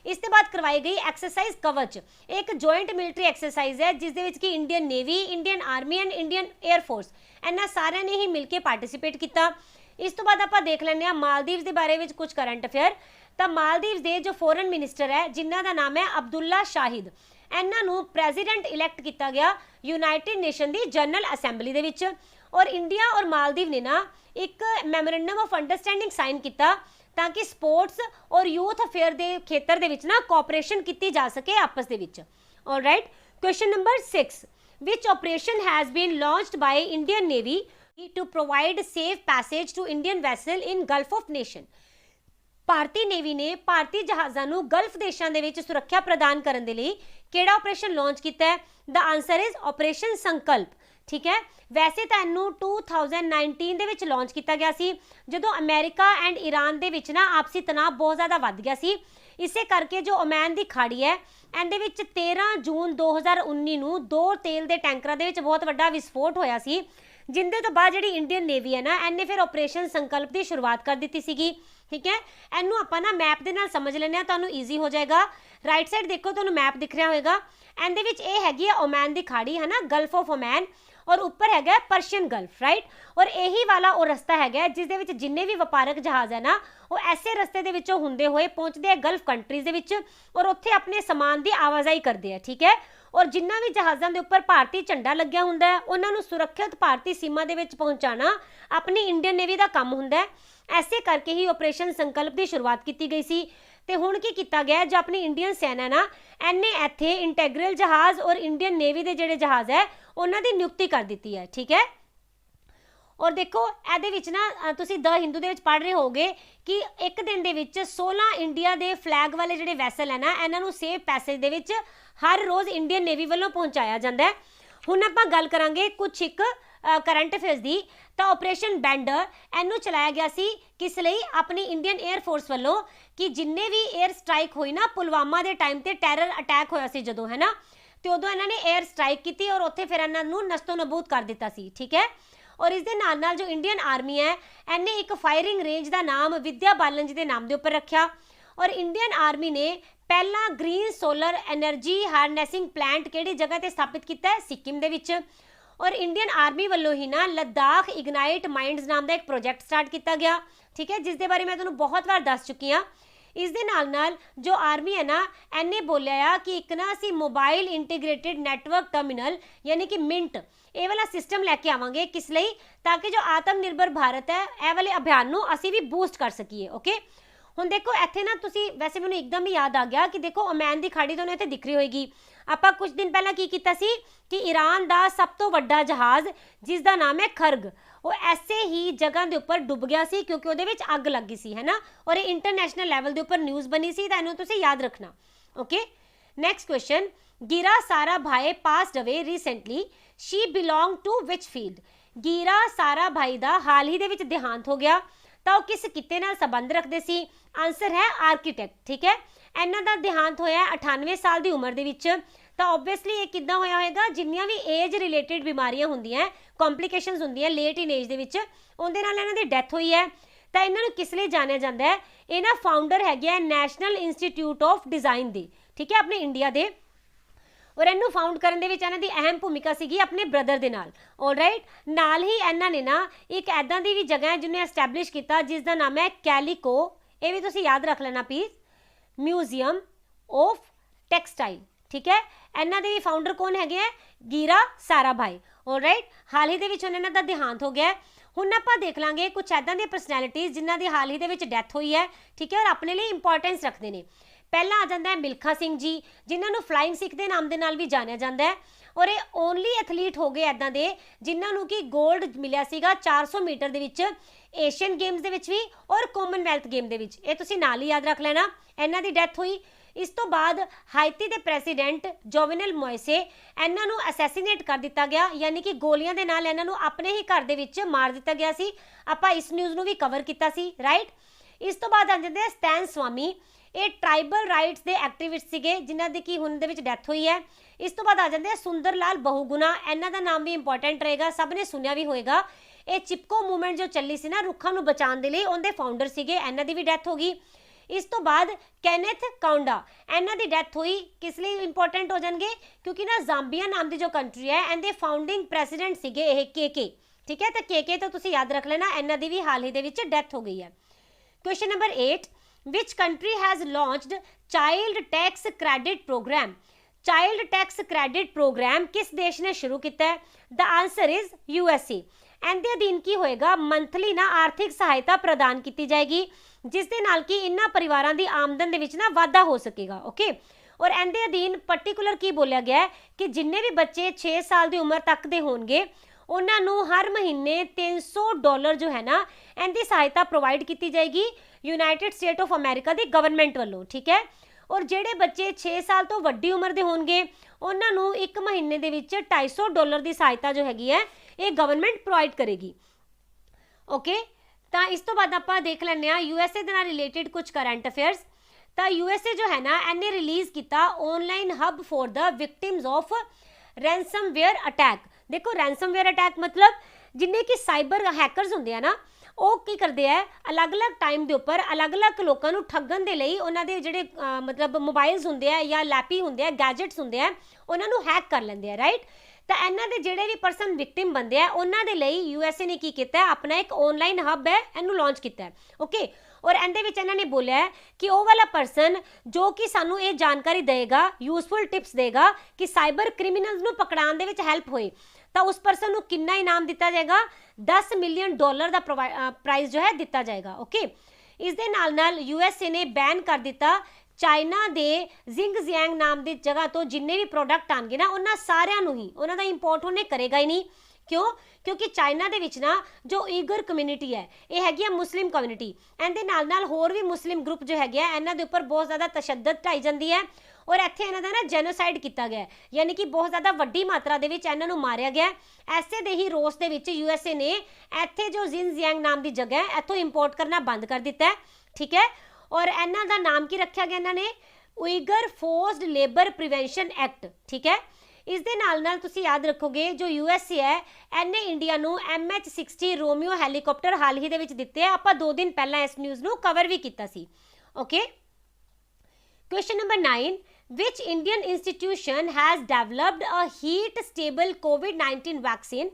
इसके बाद करवाई गई एक्सरसाइज कवच, एक जॉइंट मिलिटरी एक्सरसाइज है जिस दे विच कि Indian navy, Indian army and Indian air force इन्हां सारिਆਂ ने ही मिलकर पार्टिसिपेट किया। इस तो बाद आप देख लैंदे आ मालदीव्स के बारे में कुछ करंट अफेयर। तो मालदीव्स के जो फॉरन मिनिस्टर है जिन्हां दा नाम है अब्दुल्ला शाहिद, इन्हां नूं प्रेजिडेंट इलैक्ट किया गया यूनाइटेड नेशन की जनरल असैंबली दे विच। और इंडिया और मालदीव ने ना एक मैमोरेंडम ऑफ अंडरस्टैंडिंग साइन किया ताकि स्पोर्ट्स और यूथ अफेयर के खेतर दे विच ना कोऑपरेशन की जा सके आपस दे विच। Alright, question number 6, which operation has been launched by Indian navy to provide safe passage to Indian vessel in Gulf of Nation. भारतीय नेवी ने भारतीय जहाज़ां नूं गल्फ देशों के सुरक्षा प्रदान करने के लिए किहड़ा ऑपरेशन लॉन्च किया है? द आंसर इज ऑपरेशन संकल्प। ठीक है, वैसे तो इनू 2019 ਦੇ ਵਿੱਚ लॉन्च किया गया सी ਜਦੋਂ अमेरिका एंड ईरान ਦੇ ਵਿੱਚ ना आपसी तनाव बहुत ज़्यादा ਵੱਧ ਗਿਆ ਸੀ। इसे करके जो ओमान की खाड़ी है ਇਹਦੇ ਵਿੱਚ 13 जून 2019 ਨੂੰ 2 तेल के टैंकरां ਦੇ ਵਿੱਚ बहुत ਵੱਡਾ विस्फोट होया सी, जिंदे तो बाद जी इंडियन नेवी है ना इन्हें फिर ऑपरेशन संकल्प की शुरुआत कर दी सीगी। ठीक है, इनू आप ना मैप के नाल समझ लेने तो ईजी हो जाएगा। राइट साइड देखो तो मैप दिख रहा होगा, ਇਹਦੇ ਵਿੱਚ ਇਹ ਹੈਗੀ है ओमान की खाड़ी है ना, गल्फ ऑफ ओमान, और उपर है पर्शियन गल्फ। राइट, और यही वाला वो रस्ता है जिस दे विच जिन्ने भी वपारक जहाज़ है ना वो ऐसे रस्ते दे विचों हुंदे होए पहुंचते हैं गल्फ कंट्रीज़ दे विच और उत्थे अपने समान की आवाजाही करते हैं। ठीक है, और जिन्ना भी जहाज़ों के उपर भारतीय झंडा लग्या हुंदा है उन्हां नूं सुरक्षित भारतीय सीमा दे विच पहुंचाना अपनी इंडियन नेवी का काम हुंदा है। ऐसे करके ही ऑपरेशन संकल्प की शुरुआत की गई सी। तो हुण की किया गया, जो अपनी इंडियन सेना ना इन्हें इत्थे इंटैग्रल जहाज़ और इंडियन नेवी के जोड़े जहाज़ है उन्होंने नियुक्ति कर दी है। ठीक है, और देखो ये ना तुसी द हिंदू दे विच पढ़ रहे होगे कि एक दिन दे विच 16 इंडिया के फ्लैग वाले जोड़े वैसल है ना इन्हों सेफ पैसेज दे विच हर रोज़ इंडियन नेवी वालों पहुँचाया जाता है। हुण आपां गल करांगे कुछ एक करंट अफेयर्स की। तो ऑपरेशन बैंडर इनू चलाया गया सी किस लिए? अपनी इंडियन एयरफोर्स वालों कि जिन्ने भी एयर स्ट्राइक हुई ना पुलवामा के टाइम पर टेरर अटैक होया सी जदों, है ना, तो उदों इन्होंने एयर स्ट्राइक की और उत्थे फिर इन्हों नस्तो नबूद कर दिता सी। ठीक है, और इस दे नाल जो इंडियन आर्मी है इन्हें एक फायरिंग रेंज का नाम विद्या बालन जी के नाम के उपर रखा। और इंडियन आर्मी ने पहला ग्रीन सोलर एनर्जी हारनैसिंग प्लांट किहड़ी जगह पर स्थापित किया है? सिक्किम दे विच। और इंडियन आर्मी वालों ही ना लद्दाख इग्नाइट माइंड्स नाम का एक प्रोजैक्ट स्टार्ट किया गया। ठीक है, जिसके बारे मैं तुहानूं बहुत बार दस चुकी हाँ। इस दे नाल जो आर्मी है ना इन्हें बोलिया कि एक ना असी मोबाइल इंटीग्रेटेड नैटवर्क टर्मिनल यानी कि मिंट ये वाला सिस्टम लैके आवांगे किस लिए? ताकि जो आत्मनिर्भर भारत है ए वाले अभियान नूं असी भी बूस्ट कर सकीए। ओके, हुण देखो इत्थे ना तुसी वैसे मैनूं एकदम ही याद आ गया कि देखो ओमान की खाड़ी तो इत्थे दिख रही होएगी। आपां कुछ दिन पहला की कीता सी कि ईरान का सब तो वड्डा जहाज़ जिसका नाम है खर्ग वो ऐसे ही जगह के उपर डुब गया सी क्योंकि उहदे विच अग लग गई सी, है ना, और ये इंटरनेशनल लैवल के उपर न्यूज़ बनी सी। तो इहनूं तुसीं याद रखना। Okay, next question, Gira Sarabhai passed away recently, she belong to which field? Gira सारा भाई का हाल ही दे विच देहांत हो गया तो किस किते नाल संबंध रखते सी? आंसर है आर्कीटैक्ट। ठीक है, इन्हां दा देहांत होया 98 साल की उम्र दे विच। तो ओबवियसली ये किद्दां होया होएगा? जिन्नियां भी एज रिलेटेड बीमारियां हुंदियां कॉम्प्लीकेशनस हुंदियां लेट इन एज दे विच उहदे नाल इन्हां दी डेथ हुई है। तो इन्हां नूं किस लिए जानिया जाता है? ये ना फाउंडर है नैशनल इंस्टीट्यूट ऑफ डिजाइन दे, ठीक है, अपने इंडिया दे, और इनू फाउंड करने दे विच इन्हां दी अहम भूमिका सीगी अपने ब्रदर दे नाल। ऑलराइट, नाल ही इन्हां ने ना एक ऐदां दी भी जगह है जिन्हें एस्टैबलिश किया जिसका नाम है कैलिको, ये भी तुसीं याद रख लेना प्लीज, म्यूजियम ऑफ टैक्सटाइल। ठीक है, इन्हां दे भी फाउंडर कौन है? गिरा सारा भाई। ऑलराइट, हाल ही दे विच इन्हां दा देहांत हो गया। हुण आपां देख लांगे कुछ ऐदां दी परसनैलिटीज़ जिन्हां दी हाल ही दे विच डैथ हुई है। ठीक है, और अपने लिए इंपॉर्टेंस रखते हैं। पहला आ जाता है मिल्खा सिंह जी जिन्होंने फ्लाइंग सिख के नाम के नाल भी जानिया जाता है, और ये ओनली एथलीट हो गए इदां दे जिन्होंने कि गोल्ड मिलिया सीगा 400 मीटर दे विच, एशियन गेम्स दे विच भी और कॉमनवैल्थ गेम दे विच। ये तुसीं नाल ही याद रख लेना। इन्हां दी डैथ हुई। इस तो बाद हाइती के प्रेसीडेंट जोवेनल मोइसे इन्हां नूं असैसीनेट कर दिता गया, यानी कि गोलियां दे नाल इन्हां नूं अपने ही घर दे विच मार दिता गया सी। आपां इस न्यूज़ नूं भी कवर किया सी। राइट, इस तो बाद आ जाते हैं स्टैन स्वामी, ये ट्राइबल राइट्स के एक्टिविस्ट सीगे जिन्हां दी कि हुण दे विच डैथ हुई है। इस तो बाद आ जाते हैं सुंदर लाल बहुगुणा, इन्हां दा नाम भी इंपॉर्टेंट रहेगा, सब ने सुनिया भी होएगा। ये चिपको मूवमेंट जो चली सी ना रुखां नूं बचाउण दे लई, उहदे फाउंडर सीगे, इन्हां दी भी डैथ हो गई। इस तो बाद कैनेथ काउंडा, इन्हां दी डैथ हुई, किस लिए इंपॉर्टेंट हो जाएंगे क्योंकि ना ज़ांबिया नाम की जो कंट्री है इहदे फाउंडिंग प्रेसिडेंट सीगे ये के, ठीक है। तो के तो तुसीं याद रख लेना, इन्हां दी भी हाल ही दे विच डेथ हो गई है। Question number 8, which country has launched child tax credit programme. Child tax credit programme किस देश ने शुरू किया है? The answer is USA। इहदे अधीन की होएगा, मंथली ना आर्थिक सहायता प्रदान की जाएगी जिस दे नाल कि इन्हां परिवारां दी आमदन दे विच ना वाधा हो सकेगा, ओके। और इहदे अधीन पर्टिकुलर की बोलिया गया है कि जिन्ने भी बच्चे 6 साल की उम्र तक के होणगे उन्हां नूं हर महीने $300 जो है ना इहदी सहायता प्रोवाइड की जाएगी यूनाइटेड स्टेट ऑफ अमेरिका की गवर्नमेंट वालों, ठीक है। और जिहड़े बच्चे 6 साल तो वड्डी उम्र के होणगे उन्हां नूं एक महीने दे विच $250 की सहायता जो हैगी है ये गवर्नमेंट प्रोवाइड करेगी, ओके। तो इस तो बाद आपां देख लैंदे आ USA दे नाल रिलेटेड कुछ करंट अफेयर्स। तो USA जो है ना इन्हें रिलीज़ किया online hub for the victims of ransomware attack. देखो रैंसमवेयर अटैक मतलब जिन्हें कि साइबर हैकरस होंदे आ ना वो की करते हैं अलग अलग टाइम के उपर अलग अलग लोगों को ठगन के लिए उन्होंने जोड़े मतलब मोबाइल्स होंगे है या लैपी होंगे है गैजेट्स होंगे है उन्होंने हैक कर लेंगे है, राइट। तो इन्हों के जोड़े भी परसन विक्टिम बनते हैं उन्होंने लिए USA ने की किया अपना एक ऑनलाइन हब है इनू लॉन्च किया है, ओके। और इहदे इन्होंने बोलिया है कि वो वाला परसन जो कि सानू ये जानकारी देगा, यूजफुल टिप्स देगा कि साइबर क्रिमिनल्स नू पकड़ाने दे विच हेल्प होए, तो उस परसन नू कितना इनाम दिता जाएगा? $10 मिलियन का प्राइज जो है दिता जाएगा, ओके। इस दे नाल USA ने बैन कर दिता चाइना दे जिंगजियांग नाम की जगह तो जिन्ने भी प्रोडक्ट आएंगे ना उन्होंने सारिਆਂ ਨੂੰ ही उन्हों का इंपोर्ट उन्हें करेगा ही नहीं। क्यों? क्योंकि चाइना दे विच ना जो ईगर कम्यूनिटी है ये हैगी मुस्लिम कम्यूनिटी, इहदे नाल नाल होर भी मुस्लिम ग्रुप जो हैगे इन्हां दे उपर बहुत ज़्यादा तशद्दद ढाई जाती है और इत्थे इन्हां दा ना जेनोसाइड किया गया, यानी कि बहुत ज़्यादा वड्डी मात्रा दे विच इन्हां नूं मारिया गया। ऐसे दे ही रोस दे विच USA ने इत्थे जो जिनजियांग नाम की जगह है इत्थों इंपोर्ट करना बंद कर दिता है, ठीक है। और इन्हां दा नाम की रखा गया इन्हां ने Uyghur forced labour prevention act, ठीक है। इस दे नाल नाल तुसी याद रखोगे जो USA है इन्हें इंडिया नूं MH-60 रोमियो हैलीकॉप्टर हाल ही दे विच दिते हैं, आपां 2 दिन पहला इस न्यूज़ नूं कवर भी किया सी, okay. Question number 9, which Indian institution has developed a heat stable COVID-19 vaccine.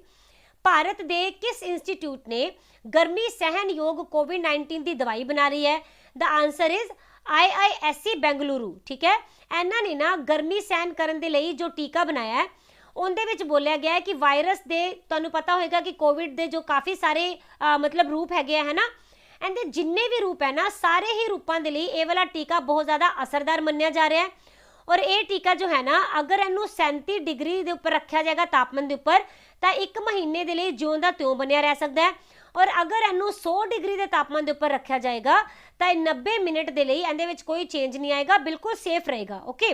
भारत दे किस इंस्टीट्यूट ने गर्मी सहन योग COVID-19 की दवाई बना रही है? The answer is IISc Bengaluru, ठीक है। इन्हां ने ना गर्मी सहन करने के लिए जो टीका बनाया है उनदे विच बोलिया गया है कि वायरस दे तुहानूं पता होएगा कि कोविड दे जो काफ़ी सारे मतलब रूप है ना इहदे जिन्ने भी रूप है ना सारे ही रूपों के लिए ये वाला टीका बहुत ज़्यादा असरदार मन्निया जा रहा है। और ये टीका जो है ना अगर इनू 37 डिग्री के उपर रखा जाएगा तापमान के उपर तो 1 महीने के लिए ज्यों का त्यों बनिया रह सकता है। और अगर इनू 100 डिग्री के तापमान के उपर रखा जाएगा तो 90 मिनट के लिए इहदे विच कोई चेंज नहीं आएगा, बिल्कुल सेफ रहेगा, ओके।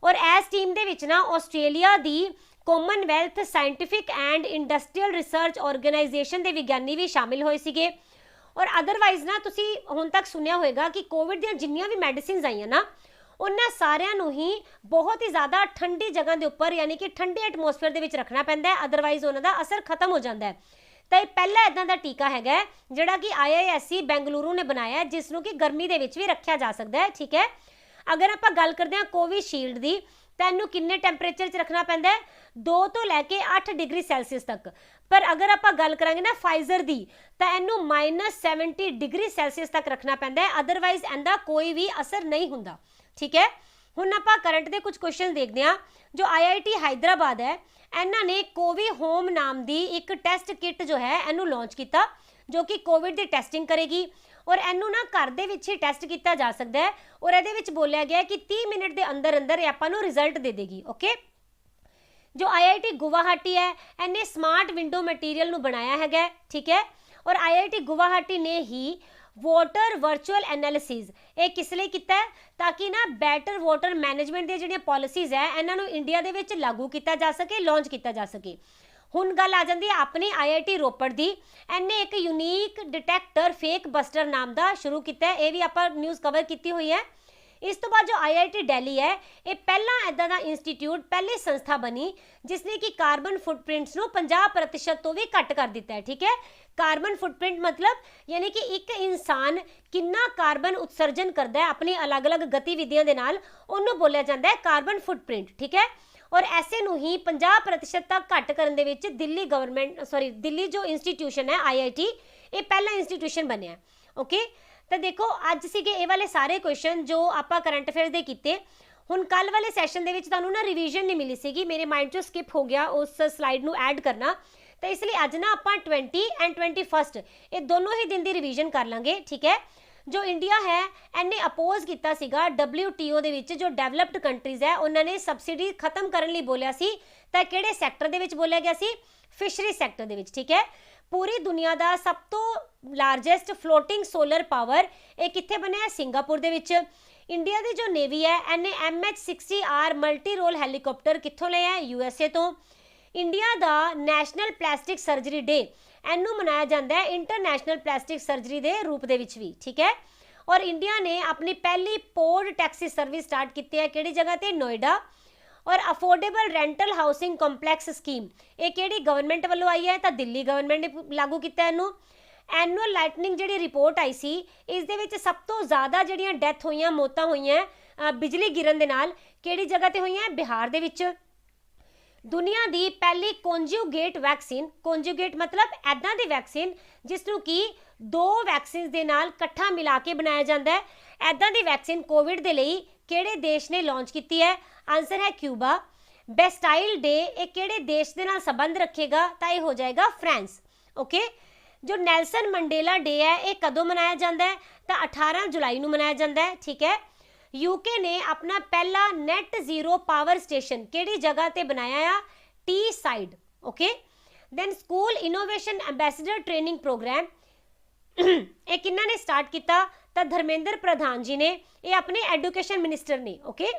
और इस टीम के विच ना ऑस्ट्रेलिया की commonwealth scientific and industrial research organisation के विज्ञानी भी शामिल होए सीगे। और अदरवाइज ना तुसी हुण तक सुनिया होएगा कि कोविड दी जिन्नियां भी मैडिसिन्स आईयां ना उन्हां सारियां नूं ही बहुत ही ज़्यादा ठंडी जगह के उपर यानी कि ठंडे एटमोसफेयर दे विच रखना पैंदा है, अदरवाइज उन्हां दा असर खत्म हो जाता है। तो यह पहला इदां दा टीका है जिहड़ा कि IISc बेंगलुरु ने बनाया है जिसनों कि गर्मी दे विच भी रखा जा सकता है, ठीक है। अगर आप गल करते हैं कोविशील्ड की तो इनू किन्ने टैंपरेचर च रखना पैंदा है 2 तो लैके 8 डिग्री सैल्सीयस तक। पर अगर आप गल करांगे ना फाइजर की तो इनू -70 डिग्री सैल्सीयस तक रखना पैंदा है, अदरवाइज इनका कोई भी असर नहीं हुंदा, ठीक है। हुण आपां करंट के कुछ क्वेश्चन देखते हैं। जो IIT हैदराबाद है इन्होंने कोवी होम नाम की एक टैसट किट जो है इनू लॉन्च किया जो कि कोविड की टेस्टिंग करेगी और इनू ना घर दे विच ही टैसट किया जा सकता है। और ये बोलिया गया कि 30 मिनट के अंदर अंदर आपां नू रिजल्ट दे देगी, ओके। जो IIT गुवाहाटी है इन्हें स्मार्ट विंडो मटीरियल नू बनाया है, ठीक है। और IIT गुवाहाटी ने ही वाटर वर्चुअल एनालिसिस ये किस लिए किया है ताकि ना बैटर वाटर मैनेजमेंट दी जिहड़ियां पॉलिसीज़ है इन्हां नू इंडिया दे विच लागू किया जा सके, लॉन्च किया जा सके। हुण गल आ जाती है अपनी IIT रोपड़ की, इन्हें एक यूनीक डिटेक्टर फेक बस्टर नाम का शुरू किया है, ये भी आप न्यूज़ कवर की हुई है। इस तो बाद जो IIT दिल्ली है ये पहला इदां दा इंस्टीट्यूट पहली संस्था बनी जिसने कि कार्बन फुटप्रिंट्स नूं 50% तो भी घट कर दिता है। ठीक है, कार्बन फुटप्रिंट मतलब यानी कि एक इंसान कितना कार्बन उत्सर्जन करता है अपनी अलग अलग गतिविधियों के नाल, उन्होंने बोलिया जाता है कार्बन फुटप्रिंट। ठीक है, और ऐसे नूं ही 50% तक घट करन दे विच दिल्ली गवर्नमेंट दिल्ली जो इंस्टीट्यूशन है IIT ये पहला इंस्टीट्यूशन बनया। ओके, तो देखो अज सीगे ये वाले सारे क्वेश्चन जो आपां करंट अफेयर्स दे कीते। हुण कल वाले सैशन दे विच तुहानूं ना रिवीजन नहीं मिली सीगी, मेरे माइंड चों स्किप हो गया उस स्लाइड नूं ऐड करना, तो इसलिए अज ना आपां 20 एंड 21 ये दोनों ही दिन की रिवीजन कर लांगे। ठीक है, जो इंडिया है इन्हें अपोज किया सीगा WTO दे विच जो डेवलप्ड कंट्रीज़ है उन्होंने सबसिडी खत्म करने लई बोलिया सी, तां किहड़े सैक्टर दे विच बोलिया गया सी? फिशरी सैक्टर दे विच। ठीक है, पूरी दुनिया का सब तो लार्जेस्ट फ्लोटिंग सोलर पावर ये कित्थे बनिया? सिंगापुर दे विच। इंडिया की जो नेवी है इन्हें MH-60R मल्टी रोल हैलीकॉप्टर कित्थों लिया है? USA तो। इंडिया का नैशनल प्लास्टिक सर्जरी डे इनू मनाया जाता है इंटरनैशनल प्लास्टिक सर्जरी के रूप दे विच भी। ठीक है, और इंडिया ने अपनी पहली पोर्ट टैक्सी सर्विस स्टार्ट की है किहड़ी जगह ते? नोएडा। और affordable rental housing complex scheme ये किहड़ी गवर्नमेंट वालों आई है? तो दिल्ली गवर्नमेंट ने लागू किया इनू। एनुअल लाइटनिंग जी रिपोर्ट आई सी, इस दे विच सब तो ज़्यादा जिहड़ियां डैथ हुई मौतां हुई बिजली गिरन दे नाल किहड़ी जगह ते हुई? बिहार दे विच। दुनिया की पहली कॉन्जुगेट वैक्सीन, कॉन्जुगेट मतलब ऐदां दी वैक्सीन जिसनूं कि दो वैक्सीन दे नाल कट्ठा मिला के बनाया जाता है, ऐदां दी वैक्सीन कोविड दे लई किहड़े देश ने लॉन्च की है? आंसर है क्यूबा। बेस्टाइल डे ये किहड़े देश दे नाल संबंध रखेगा? तो ये हो जाएगा फ्रांस। ओके, जो नेल्सन मंडेला डे है ये कदों मनाया जाता है? तो 18 जुलाई नूं मनाया जाता है। ठीक है, यूके ने अपना पहला नेट जीरो पावर स्टेशन किहड़ी जगह ते बनाया? Teesside. Okay, then school innovation ambassador training programme ये किन्ना ने स्टार्ट किया? तो धर्मेंद्र प्रधान जी ने, ये अपने एजुकेशन मिनिस्टर ने। ओके,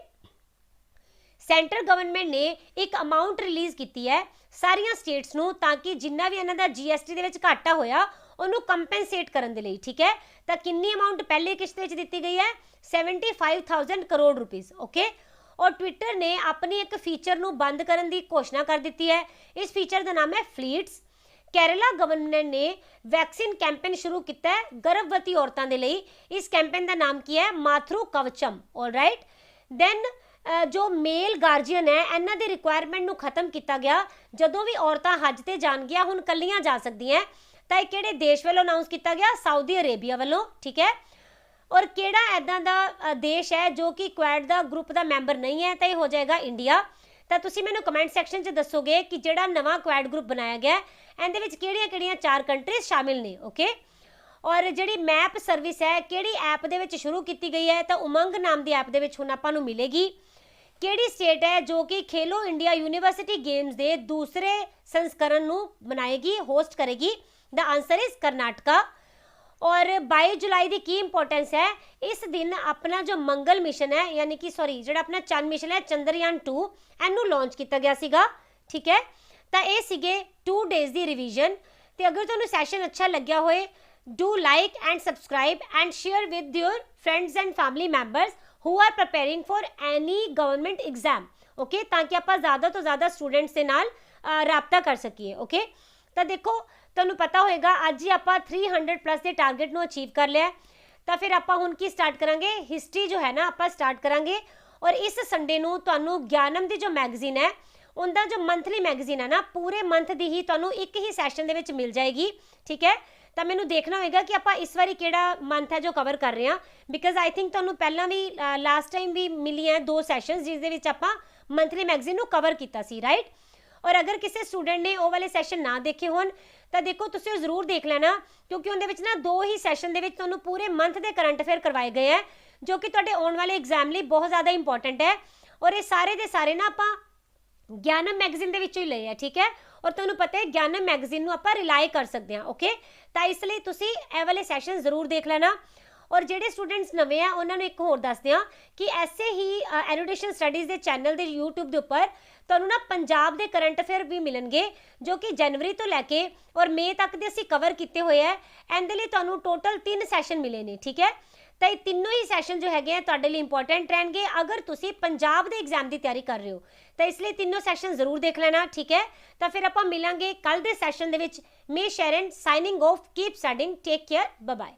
सेंट्रल गवर्नमेंट ने एक अमाउंट रिलीज़ की है सारिया स्टेट्स नूं ताकि जिन्ना भी इन्हां दा GST दे विच घाटा होया उन्होंने कंपेंसेट करने के लिए। ठीक है, तो कितनी अमाउंट पहली किश्त में दी गई है? 75,000 करोड़ रुपीज़। ओके, और ट्विटर ने अपनी एक फीचर नूं बंद करने की घोषणा कर दी है, इस फीचर का नाम है फ्लीट्स। केरला गवर्नमेंट ने वैक्सीन कैंपेन शुरू किया है गर्भवती औरतों के लिए, इस कैंपेन का नाम की है? माथ्रू कवचम। ऑल राइट, देन जो मेल गार्जियन है इन्हां दी रिक्वायरमेंट नूं खत्म किया गया, जदों भी औरतां हज ते जाणगियां हुण कल्लियां जा सकदियां, तो यह किहड़े देश वालों अनाउंस किया गया? सऊदी अरेबिया वालों। ठीक है, और किहड़ा इदां दा देश है जो कि क्वाड दा ग्रुप का मैंबर नहीं है? तो यह हो जाएगा इंडिया। तो तुसीं मैनूं कमेंट सैक्शन च दसोगे कि जिहड़ा नवां क्वाड ग्रुप बनाया गया इहदे विच किहड़ियां-किहड़ियां 4 कंट्रीज शामिल ने। ओके, और जिहड़ी मैप सर्विस है किहड़ी ऐप दे विच शुरू की गई है? तो उमंग नाम की ऐप दे विच हुण आपां नूं मिलेगी। किहड़ी स्टेट है जो कि खेलो इंडिया यूनिवर्सिटी गेम्स के दूसरे संस्करण नूं बनाएगी, होस्ट करेगी? The answer is Karnataka. और 22 जुलाई की की इंपोर्टेंस है? इस दिन अपना जो मंगल मिशन है यानी कि जो अपना चंद मिशन है चंद्रयान 2 इनू लॉन्च किया गया सीगा। ठीक है, तो ये सीगे 2 डेज की रिवीजन। तो अगर तुहानूं सैशन अच्छा लग्या होए do like and subscribe and share with your friends and family members who are preparing for any government exam. Okay, ताकि आप ज़्यादा तो ज़्यादा स्टूडेंट्स के नाल राबता कर सकीए। ओके, तो देखो तुहानूं पता होएगा अज ही आप 300+ के टारगेट नूं अचीव कर लिया, तो फिर आप हुण की स्टार्ट करांगे? हिस्ट्री जो है ना आप स्टार्ट करांगे। और इस संडे नूं तुहानूं ज्ञानम की जो मैगजीन है उनका जो मंथली मैगजीन है ना पूरे मंथ की ही तुहानूं एक ही सैशन दे विच मिल जाएगी। ठीक है, तो मैनूं देखना होगा कि आप इस बारी किहड़ा मंथ है जो कवर कर रहे हैं, बिकॉज आई थिंक तुहानूं पहला भी लास्ट टाइम भी मिली है 2 सैशनस जिस दे विच आपां मंथली मैगजीन नूं कवर किया सी। राइट, और अगर किसी स्टूडेंट ने वो वाले सैशन ना देखे होन तो देखो तुसीं जरूर देख लेना, क्योंकि उनके विच ना 2 ही सैशन दे विच तुहानूं पूरे मंथ के करंट अफेयर करवाए गए हैं जो कि तुहाडे आउण वाले एग्जाम लिए बहुत ज़्यादा इंपॉर्टेंट है। और ये सारे के सारे ना आपां ज्ञानम मैगजीन दे विचों ही लए है। ठीक है, और तुहानूं पता है ज्ञानम मैगजीन नूं आपां रिलाई कर सकते हैं। ओके, तो इसलिए तुसीं ये वाले सैशन जरूर देख लेना। और जिहड़े स्टूडेंट्स नवे हैं उन्होंने एक होर दस दियां कि ऐसे ही एजुकेशन स्टडीज़ के चैनल के यूट्यूब के उपर तुहानूं ना पंजाब के करंट अफेयर भी मिलणगे जो कि जनवरी तो लैके और मई तक दे असीं कवर किए हुए हैं। इहदे लई तुहानूं टोटल 3 सैशन मिले ने। ठीक है, ਤਾਂ ਇਹ ਤਿੰਨੋਂ ਹੀ ਸੈਸ਼ਨ ਜੋ ਹੈਗੇ ਆ ਤੁਹਾਡੇ ਲਈ ਇੰਪੋਰਟੈਂਟ ਰਹਿਣਗੇ ਅਗਰ ਤੁਸੀਂ ਪੰਜਾਬ ਦੇ ਐਗਜ਼ਾਮ ਦੀ ਤਿਆਰੀ ਕਰ ਰਹੇ ਹੋ ਤਾਂ ਇਸ ਲਈ ਤਿੰਨੋਂ ਸੈਸ਼ਨ ਜ਼ਰੂਰ ਦੇਖ ਲੈਣਾ, ਠੀਕ ਹੈ। ਤਾਂ ਫਿਰ ਆਪਾਂ ਮਿਲਾਂਗੇ ਕੱਲ ਦੇ ਸੈਸ਼ਨ ਦੇ ਵਿੱਚ। Me Sharon signing off, keep studying, take care, bye bye.